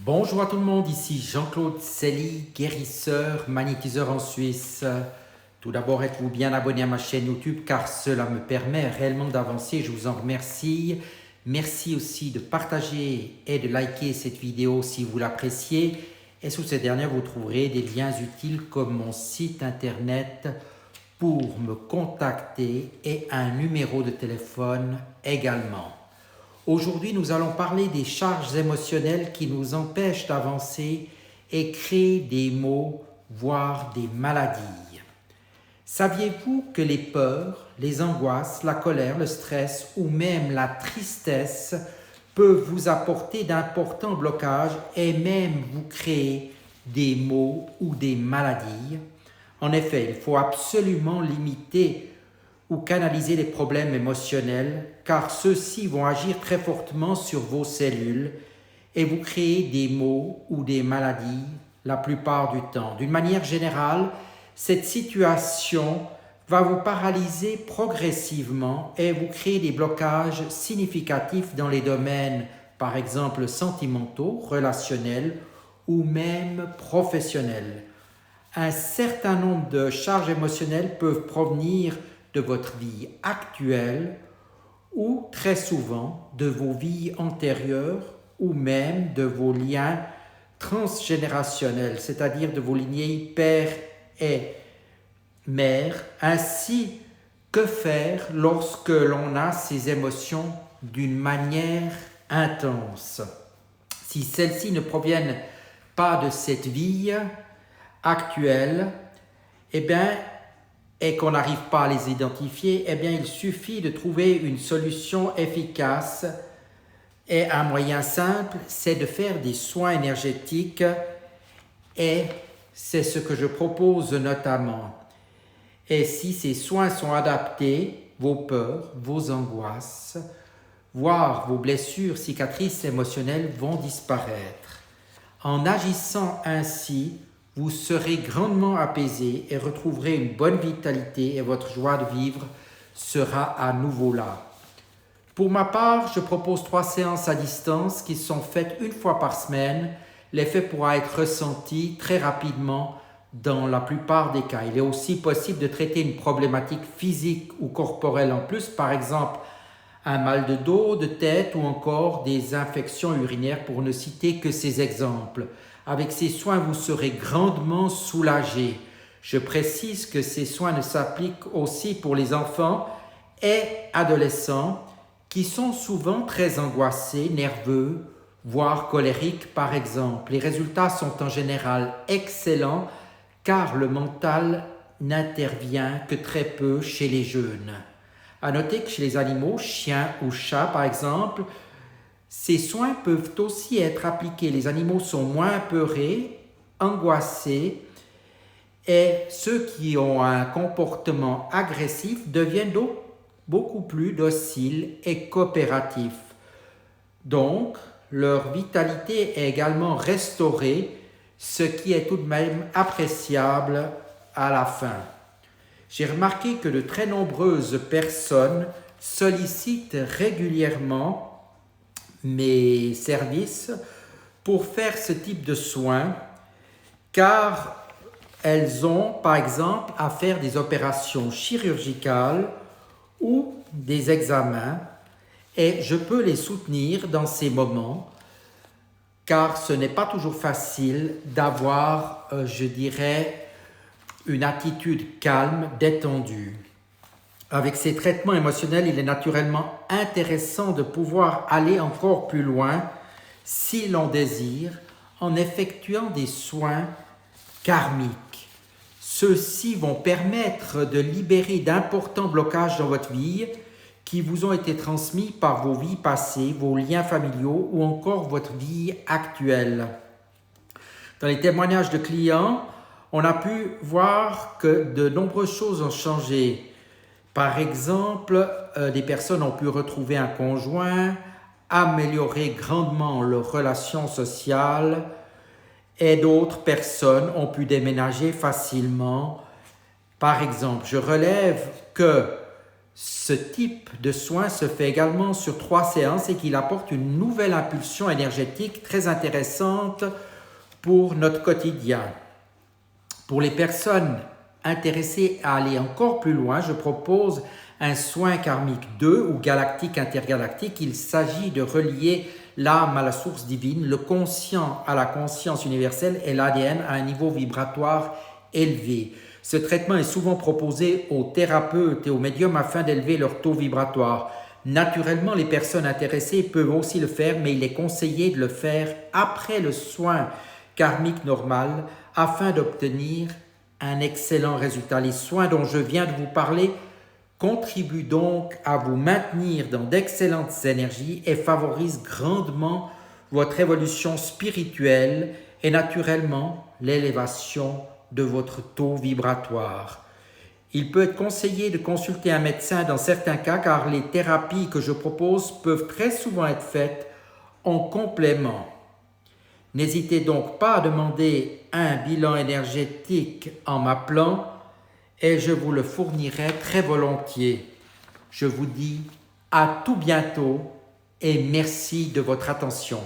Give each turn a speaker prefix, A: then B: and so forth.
A: Bonjour à tout le monde, ici Jean-Claude Selly, guérisseur, magnétiseur en Suisse. Tout d'abord, êtes-vous bien abonné à ma chaîne YouTube car cela me permet réellement d'avancer, je vous en remercie. Merci aussi de partager et de liker cette vidéo si vous l'appréciez. Et sous cette dernière, vous trouverez des liens utiles comme mon site internet pour me contacter et un numéro de téléphone également. Aujourd'hui, nous allons parler des charges émotionnelles qui nous empêchent d'avancer et créent des maux, voire des maladies. Saviez-vous que les peurs, les angoisses, la colère, le stress ou même la tristesse peuvent vous apporter d'importants blocages et même vous créer des maux ou des maladies? En effet, il faut absolument limiter ou canaliser les problèmes émotionnels, car ceux-ci vont agir très fortement sur vos cellules et vous créer des maux ou des maladies la plupart du temps. D'une manière générale, cette situation va vous paralyser progressivement et vous créer des blocages significatifs dans les domaines, par exemple, sentimentaux, relationnels ou même professionnels. Un certain nombre de charges émotionnelles peuvent provenir de votre vie actuelle ou très souvent de vos vies antérieures ou même de vos liens transgénérationnels, c'est-à-dire de vos lignées père et mère, ainsi que faire lorsque l'on a ces émotions d'une manière intense. Si celles-ci ne proviennent pas de cette vie actuelle, et qu'on n'arrive pas à les identifier, il suffit de trouver une solution efficace et un moyen simple, c'est de faire des soins énergétiques et c'est ce que je propose notamment. Et si ces soins sont adaptés, vos peurs, vos angoisses, voire vos blessures, cicatrices émotionnelles vont disparaître. En agissant ainsi, vous serez grandement apaisé et retrouverez une bonne vitalité et votre joie de vivre sera à nouveau là. Pour ma part, je propose 3 séances à distance qui sont faites une fois par semaine. L'effet pourra être ressenti très rapidement dans la plupart des cas. Il est aussi possible de traiter une problématique physique ou corporelle en plus, par exemple un mal de dos, de tête ou encore des infections urinaires pour ne citer que ces exemples. Avec ces soins, vous serez grandement soulagé. Je précise que ces soins ne s'appliquent aussi pour les enfants et adolescents qui sont souvent très angoissés, nerveux, voire colériques par exemple. Les résultats sont en général excellents car le mental n'intervient que très peu chez les jeunes. À noter que chez les animaux, chiens ou chats par exemple, ces soins peuvent aussi être appliqués. Les animaux sont moins apeurés, angoissés et ceux qui ont un comportement agressif deviennent donc beaucoup plus dociles et coopératifs. Donc, leur vitalité est également restaurée, ce qui est tout de même appréciable à la fin. J'ai remarqué que de très nombreuses personnes sollicitent régulièrement mes services pour faire ce type de soins car elles ont par exemple à faire des opérations chirurgicales ou des examens et je peux les soutenir dans ces moments car ce n'est pas toujours facile d'avoir, une attitude calme, détendue. Avec ces traitements émotionnels, il est naturellement intéressant de pouvoir aller encore plus loin, si l'on désire, en effectuant des soins karmiques. Ceux-ci vont permettre de libérer d'importants blocages dans votre vie qui vous ont été transmis par vos vies passées, vos liens familiaux ou encore votre vie actuelle. Dans les témoignages de clients, on a pu voir que de nombreuses choses ont changé. Par exemple, des personnes ont pu retrouver un conjoint, améliorer grandement leurs relations sociales et d'autres personnes ont pu déménager facilement. Par exemple, je relève que Ce type de soin se fait également sur 3 séances et qu'il apporte une nouvelle impulsion énergétique très intéressante pour notre quotidien. Pour les personnes intéressées à aller encore plus loin, je propose un soin karmique 2 ou galactique intergalactique. Il s'agit de relier l'âme à la source divine, le conscient à la conscience universelle et l'ADN à un niveau vibratoire élevé. Ce traitement est souvent proposé aux thérapeutes et aux médiums afin d'élever leur taux vibratoire. Naturellement, les personnes intéressées peuvent aussi le faire, mais il est conseillé de le faire après le soin karmique normal afin d'obtenir un excellent résultat. Les soins dont je viens de vous parler contribuent donc à vous maintenir dans d'excellentes énergies et favorisent grandement votre évolution spirituelle et naturellement l'élévation de votre taux vibratoire. Il peut être conseillé de consulter un médecin dans certains cas car les thérapies que je propose peuvent très souvent être faites en complément. N'hésitez donc pas à demander un bilan énergétique en m'appelant et je vous le fournirai très volontiers. Je vous dis à tout bientôt et merci de votre attention.